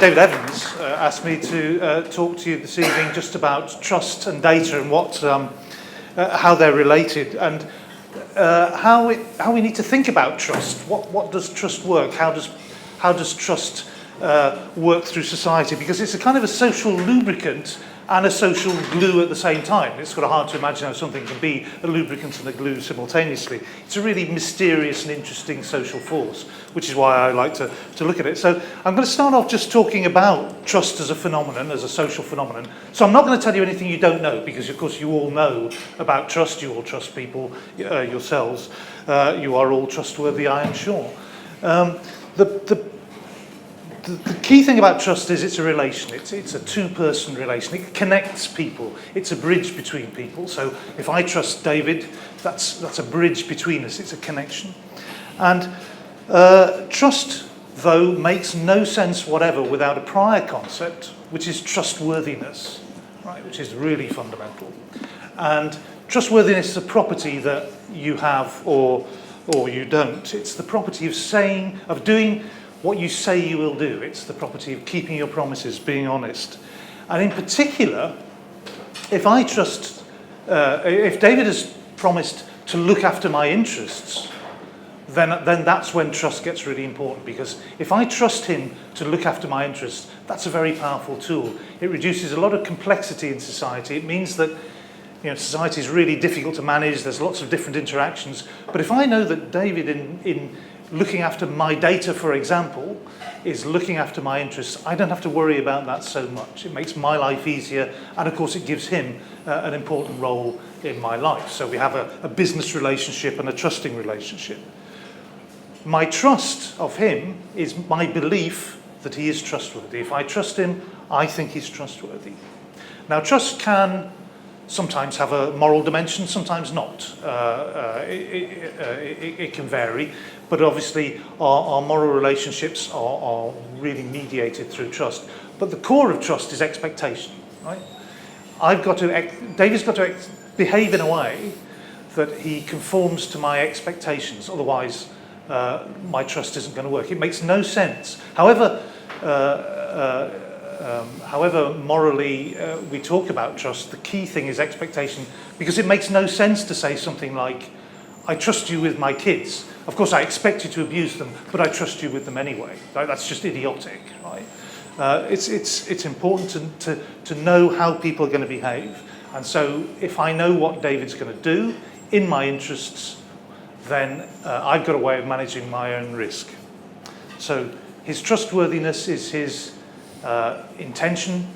David Evans asked me to talk to you this evening just about trust and data and how they're related, and how we need to think about trust. What does trust work? How does trust work through society? Because it's a kind of a social lubricant and a social glue at the same time. It's sort of hard to imagine how something can be a lubricant and a glue simultaneously. It's a really mysterious and interesting social force, which is why I like to look at it. So I'm going to start off just talking about trust as a phenomenon, as a social phenomenon. So I'm not going to tell you anything you don't know, because of course you all know about trust. You all trust people yourselves. You are all trustworthy, I am sure. The key thing about trust is it's a relation. It's a two-person relation. It connects people. It's a bridge between people. So if I trust David, that's a bridge between us. It's a connection. And trust, though, makes no sense whatever without a prior concept, which is trustworthiness, right? Which is really fundamental. And trustworthiness is a property that you have or you don't. It's the property of doing what you say you will do. It's the property of keeping your promises, being honest. And in particular, if David has promised to look after my interests, then that's when trust gets really important, because if I trust him to look after my interests, that's a very powerful tool. It reduces a lot of complexity in society. It means that society is really difficult to manage. There's lots of different interactions. But if I know that David, in looking after my data, for example, is looking after my interests, I don't have to worry about that so much. It makes my life easier, and of course it gives him an important role in my life. So we have a business relationship and a trusting relationship. My trust of him is my belief that he is trustworthy. If I trust him, I think he's trustworthy. Now, trust can sometimes have a moral dimension, sometimes not. It can vary, but obviously our moral relationships are really mediated through trust. But the core of trust is expectation, right? David's got to behave in a way that he conforms to my expectations, otherwise my trust isn't going to work. It makes no sense. However morally we talk about trust, the key thing is expectation, because it makes no sense to say something like, I trust you with my kids. Of course, I expect you to abuse them, but I trust you with them anyway. That's just idiotic, right? It's important to know how people are going to behave. And so if I know what David's going to do in my interests, then I've got a way of managing my own risk. So his trustworthiness is his intention,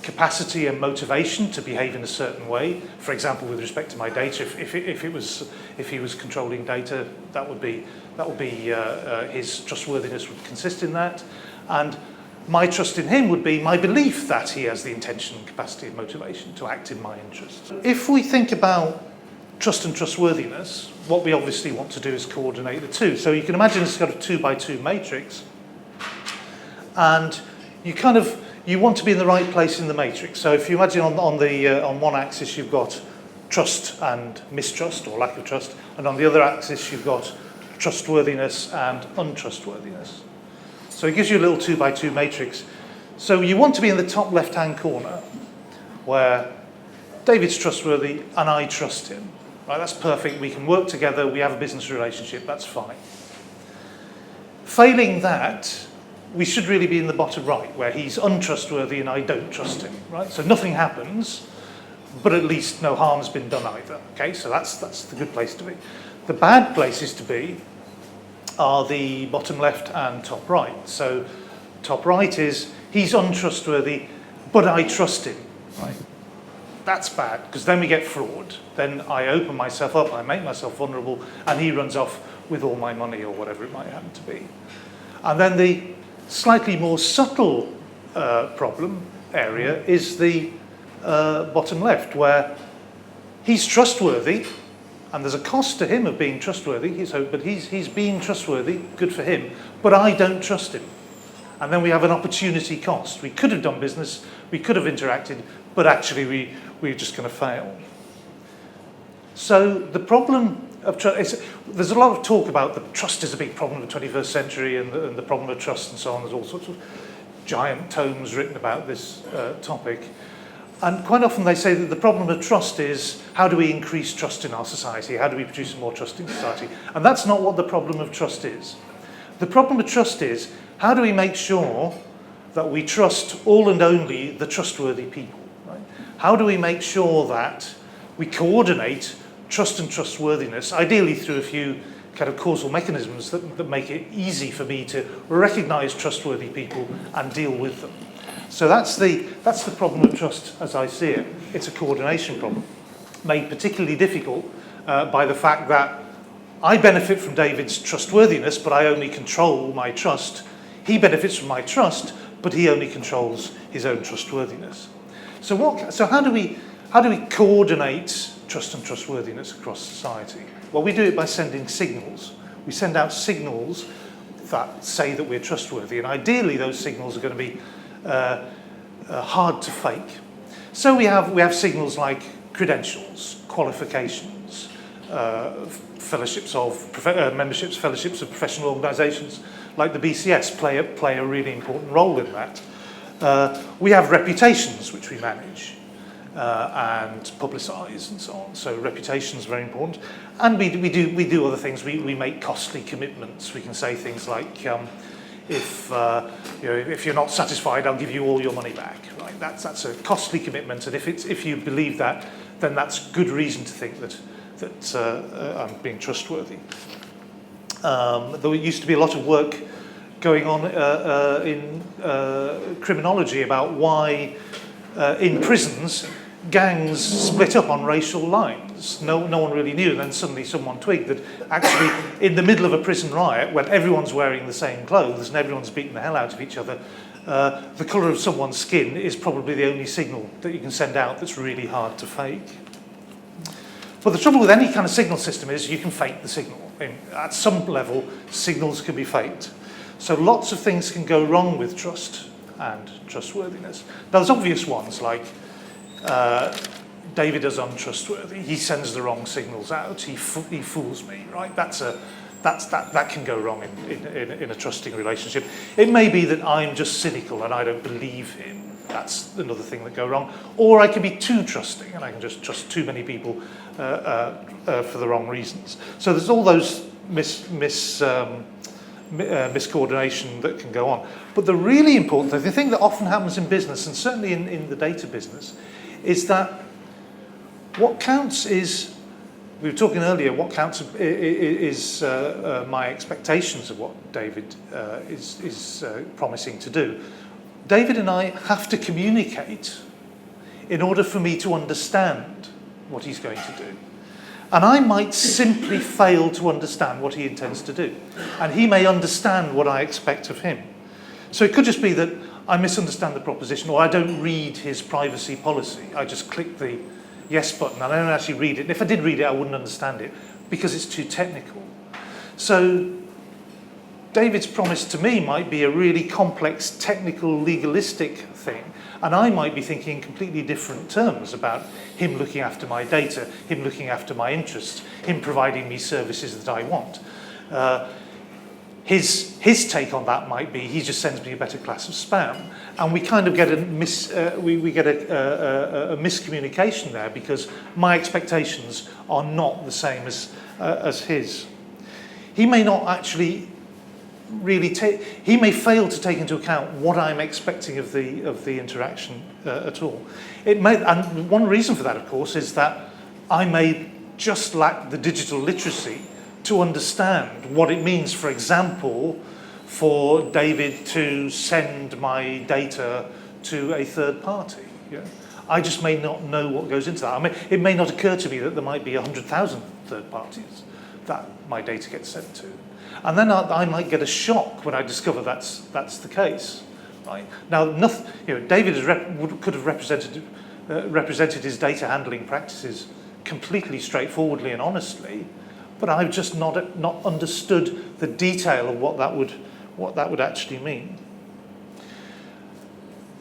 capacity and motivation to behave in a certain way. For example, with respect to my data, if he was controlling data, that would be his trustworthiness would consist in that. And my trust in him would be my belief that he has the intention, capacity and motivation to act in my interests. If we think about trust and trustworthiness, what we obviously want to do is coordinate the two. So you can imagine it's got a 2x2 matrix, and you want to be in the right place in the matrix. So if you imagine on one axis you've got trust and mistrust, or lack of trust, and on the other axis you've got trustworthiness and untrustworthiness. So it gives you a little 2x2 matrix. So you want to be in the top left-hand corner, where David's trustworthy and I trust him. Right, that's perfect. We can work together. We have a business relationship. That's fine. Failing that, we should really be in the bottom right, where he's untrustworthy and I don't trust him, right? So nothing happens, but at least no harm's been done either, okay? So that's the good place to be. The bad places to be are the bottom left and top right. So top right is, he's untrustworthy, but I trust him, right? That's bad, because then we get fraud. Then I open myself up, I make myself vulnerable, and he runs off with all my money or whatever it might happen to be. And then the slightly more subtle problem area is the bottom left, where he's trustworthy, and there's a cost to him of being trustworthy, but he's being trustworthy, good for him, but I don't trust him. And then we have an opportunity cost. We could have done business, we could have interacted, but actually we're just going to fail. So the problem of trust, there's a lot of talk about that trust is a big problem of the 21st century and the problem of trust and so on. There's all sorts of giant tomes written about this topic. And quite often they say that the problem of trust is, how do we increase trust in our society? How do we produce a more trusting society? And that's not what the problem of trust is. The problem of trust is, how do we make sure that we trust all and only the trustworthy people? Right? How do we make sure that we coordinate trust and trustworthiness, ideally through a few kind of causal mechanisms that make it easy for me to recognize trustworthy people and deal with them. So that's the problem of trust as I see it. It's a coordination problem, made particularly difficult by the fact that I benefit from David's trustworthiness, but I only control my trust. He benefits from my trust, but he only controls his own trustworthiness. So how do we coordinate trust and trustworthiness across society? Well, we do it by sending signals. We send out signals that say that we're trustworthy, and ideally those signals are going to be hard to fake. So we have signals like credentials, qualifications, memberships of professional organisations like the BCS play a really important role in that. We have reputations which we manage and publicise and so on. So reputation is very important, and we do other things. We make costly commitments. We can say things like, if you're not satisfied, I'll give you all your money back. Right? That's a costly commitment, and if you believe that, then that's good reason to think that I'm being trustworthy. There used to be a lot of work going on in criminology about why in prisons gangs split up on racial lines. No one really knew, and then suddenly someone twigged that actually in the middle of a prison riot, when everyone's wearing the same clothes and everyone's beating the hell out of each other, the colour of someone's skin is probably the only signal that you can send out that's really hard to fake. But the trouble with any kind of signal system is you can fake the signal. At some level, signals can be faked. So lots of things can go wrong with trust and trustworthiness. Now, there's obvious ones like David is untrustworthy. He sends the wrong signals out. He fools me, right? That can go wrong in a trusting relationship. It may be that I'm just cynical and I don't believe him. That's another thing that go wrong. Or I can be too trusting and I can just trust too many people for the wrong reasons. So there's all those miscoordination that can go on. But the really important thing, the thing that often happens in business, and certainly in the data business, is that what counts is, we were talking earlier, what counts is my expectations of what David is promising to do. David and I have to communicate in order for me to understand what he's going to do. And I might simply fail to understand what he intends to do. And he may understand what I expect of him. So it could just be that I misunderstand the proposition, or I don't read his privacy policy. I just click the yes button and I don't actually read it. And if I did read it, I wouldn't understand it because it's too technical. So David's promise to me might be a really complex, technical, legalistic thing, and I might be thinking in completely different terms about him looking after my data, him looking after my interests, him providing me services that I want. His take on that might be he just sends me a better class of spam, and we kind of get a miscommunication there because my expectations are not the same as his. He may not actually he may fail to take into account what I'm expecting of the interaction at all. And one reason for that, of course, is that I may just lack the digital literacy to understand what it means, for example, for David to send my data to a third party. Yeah? I just may not know what goes into that. I mean, it may not occur to me that there might be 100,000 third parties that my data gets sent to. And then I might get a shock when I discover that's the case. Right? Now, David could have represented his data handling practices completely straightforwardly and honestly, but I've just not understood the detail of what that would actually mean.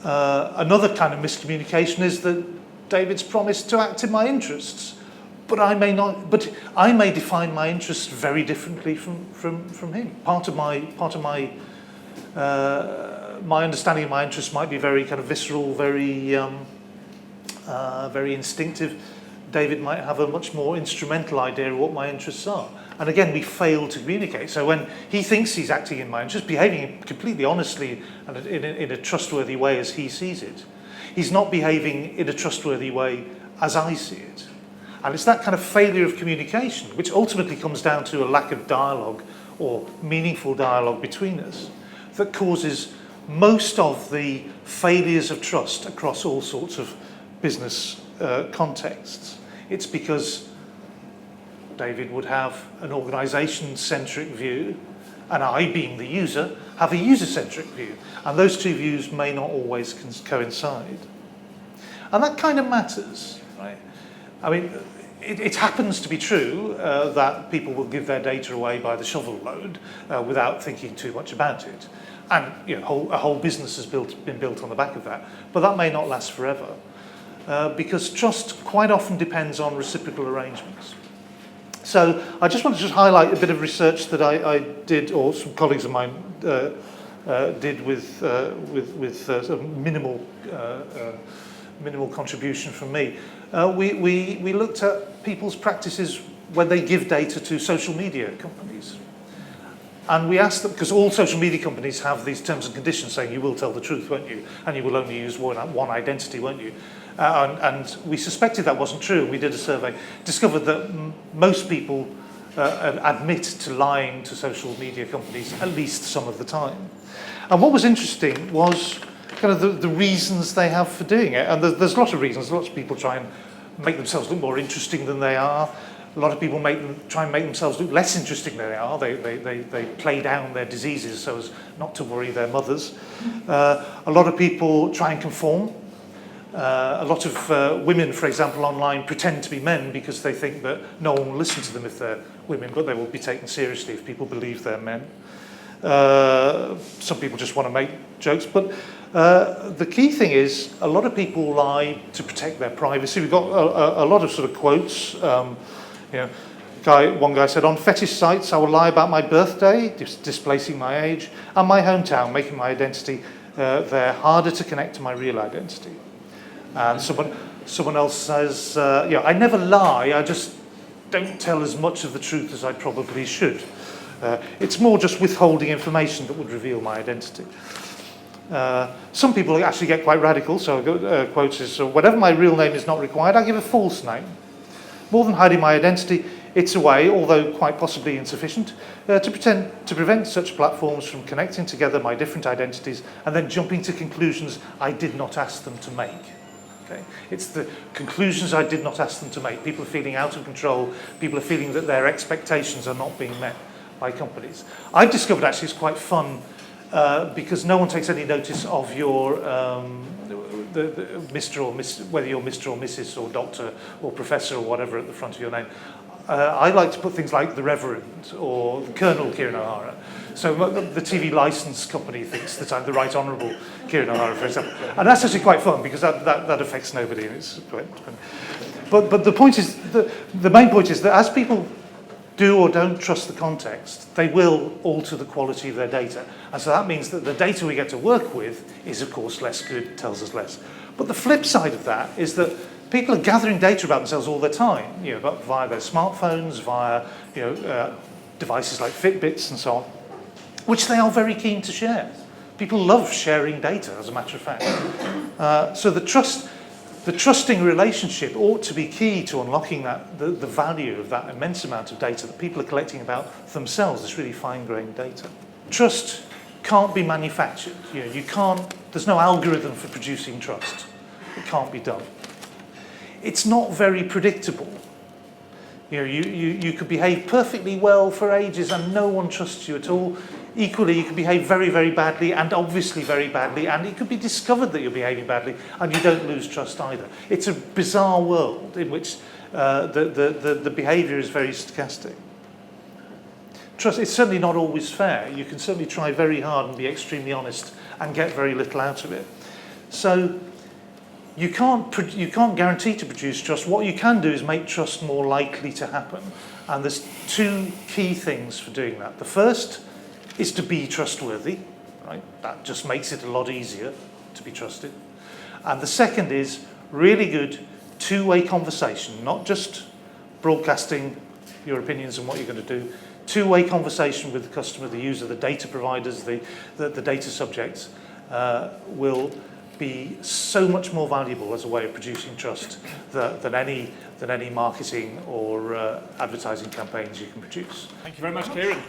Another kind of miscommunication is that David's promised to act in my interests. But I may not. But I may define my interests very differently from him. Part of my My understanding of my interests might be very kind of visceral, very instinctive. David might have a much more instrumental idea of what my interests are. And again, we fail to communicate. So when he thinks he's acting in my interest, behaving completely honestly and in a trustworthy way as he sees it, he's not behaving in a trustworthy way as I see it. And it's that kind of failure of communication, which ultimately comes down to a lack of dialogue or meaningful dialogue between us, that causes most of the failures of trust across all sorts of business contexts. It's because David would have an organisation-centric view, and I, being the user, have a user-centric view. And those two views may not always coincide. And that kind of matters, right? I mean, it happens to be true that people will give their data away by the shovel load without thinking too much about it. And a whole business has been built on the back of that. But that may not last forever. Because trust quite often depends on reciprocal arrangements. So I just want to highlight a bit of research that I did, or some colleagues of mine did with sort of minimal contribution from me. We looked at people's practices when they give data to social media companies. And we asked them, because all social media companies have these terms and conditions saying you will tell the truth, won't you? And you will only use one identity, won't you? And we suspected that wasn't true. We did a survey, discovered that most people admit to lying to social media companies at least some of the time. And what was interesting was kind of the reasons they have for doing it. And there's lots of reasons. Lots of people try and make themselves look more interesting than they are. A lot of people try and make themselves look less interesting than they are. They play down their diseases so as not to worry their mothers. A lot of people try and conform. A lot of women, for example, online pretend to be men because they think that no one will listen to them if they're women, but they will be taken seriously if people believe they're men. Some people just want to make jokes, but the key thing is a lot of people lie to protect their privacy. We've got a lot of sort of quotes. One guy said, on fetish sites, I will lie about my birthday, displacing my age, and my hometown, making my identity there harder to connect to my real identity. And someone else says, I never lie, I just don't tell as much of the truth as I probably should. It's more just withholding information that would reveal my identity. Some people actually get quite radical, so quotes is, whenever my real name is not required, I give a false name. More than hiding my identity, it's a way, although quite possibly insufficient, to prevent such platforms from connecting together my different identities and then jumping to conclusions I did not ask them to make. Okay? It's the conclusions I did not ask them to make. People are feeling out of control. People are feeling that their expectations are not being met by companies. I've discovered actually it's quite fun because no one takes any notice of your the Mr. or Miss, whether you're Mr. or Mrs. or Doctor or Professor or whatever at the front of your name. I like to put things like the Reverend or the Colonel Kieron O'Hara. So the TV license company thinks that I'm the Right Honourable Kieron O'Hara, for example. And that's actually quite fun because that affects nobody. And it's quite, but the point is, the main point is that as people do or don't trust the context, they will alter the quality of their data. And so that means that the data we get to work with is, of course, less good, tells us less. But the flip side of that is that people are gathering data about themselves all the time, via their smartphones, via devices like Fitbits and so on, which they are very keen to share. People love sharing data, as a matter of fact. So the trusting relationship ought to be key to unlocking the value of that immense amount of data that people are collecting about themselves, this really fine-grained data. Trust can't be manufactured. There's no algorithm for producing trust. It can't be done. It's not very predictable. You could behave perfectly well for ages and no one trusts you at all. Equally, you could behave very, very badly and obviously very badly, and it could be discovered that you're behaving badly and you don't lose trust either. It's a bizarre world in which the behaviour is very stochastic. Trust, it's certainly not always fair. You can certainly try very hard and be extremely honest and get very little out of it. So you can't guarantee to produce trust. What you can do is make trust more likely to happen. And there's two key things for doing that. The first is to be trustworthy, right? That just makes it a lot easier to be trusted. And the second is really good two-way conversation, not just broadcasting your opinions and what you're going to do. Two-way conversation with the customer, the user, the data providers, the data subjects will be so much more valuable as a way of producing trust than any marketing or advertising campaigns you can produce. Thank you very much, Kieron.